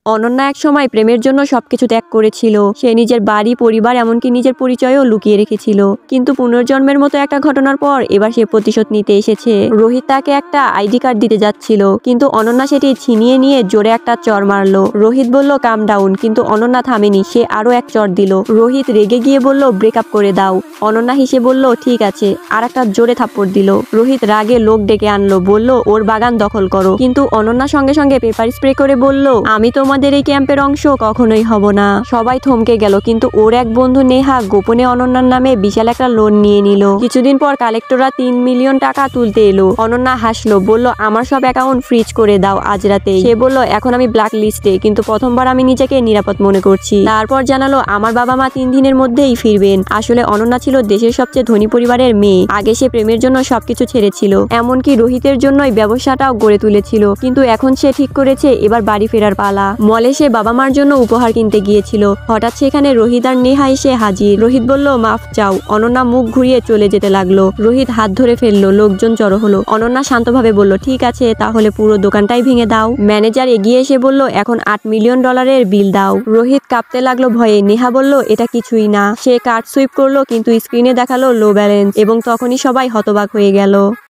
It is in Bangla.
অনন্যা এক সময় প্রেমের জন্য সবকিছু ত্যাগ করেছিল। সে নিজের বাড়ি, পরিবার, এমনকি নিজের পরিচয়ও লুকিয়ে রেখেছিল। কিন্তু পুনর্জন্মের মতো একটা ঘটনার পর এবার সে প্রতিশোধ নিতে এসেছে। রোহিত তাকে একটা আইডি কার্ড দিতে যাচ্ছিল, কিন্তু অনন্যা সেটি ছিনিয়ে নিয়ে জোরে একটা চড় মারলো। রোহিত বলল কাম ডাউন, কিন্তু অনন্যা থামেনি, সে আরো এক চড় দিল। রোহিত রেগে গিয়ে বলল ব্রেকআপ করে দাও। অনন্যা হেসে বলল ঠিক আছে, আর একটা জোরে থাপ্পড় দিল। রোহিত রাগে লোক ডেকে আনলো, বলল ওর বাগান দখল করো। কিন্তু অনন্যা সঙ্গে সঙ্গে পেপার স্প্রে করে বলল আমি তোমাদের এই ক্যাম্পের অংশ কখনোই হব না। সবাই থমকে গেল, কিন্তু ওর এক বন্ধু নেহা গোপনে অনন্যার নামে বিশাল একটা লোন নিয়ে নিল। কিছুদিন পর কালেক্টররা 3 মিলিয়ন টাকা তুলতে এলো। অনন্যা হাসলো, বলল আমার সব অ্যাকাউন্ট ফ্রিজ করে দাও আজ রাতেই। সে বলল এখন আমি ব্ল্যাক লিস্টে, কিন্তু প্রথমবার আমি নিজেকে নিরাপদ মনে করছি। তারপর জানালো আমার বাবা মা 3 দিনের মধ্যেই ফিরবেন। আসলে অনন্যা ছিল দেশের সবচেয়ে ধনী পরিবারের মেয়ে। আগে সে প্রেমের জন্য সবকিছু ছেড়েছিল, এমনকি রোহিতের জন্যই ব্যবসাটাও গড়ে তুলেছিল। কিন্তু এখন সে ঠিক করেছে এবার বাড়ি ফেরার পালা। মলে সে বাবা মার জন্য উপহার কিনতে গিয়েছিল। হঠাৎ সেখানে রোহিত আর নেহা এসে হাজির। রোহিত বলল মাফ চাও। অনন্যা মুখ ঘুরিয়ে চলে যেতে লাগলো। রোহিত হাত ধরে ফেললো, লোকজন জড়ো হলো। অনন্যা শান্তভাবে বলল ঠিক আছে, তাহলে পুরো দোকানটাই ভেঙে দাও। ম্যানেজার এগিয়ে এসে বলল এখন $8 মিলিয়ন বিল দাও। রোহিত কাঁপতে লাগলো ভয়ে। নেহা বলল এটা কিছুই না। সে কার্ড সুইপ করলো, কিন্তু স্ক্রিনে দেখালো লো ব্যালেন্স, এবং তখনই সবাই হতবাক হয়ে গেল।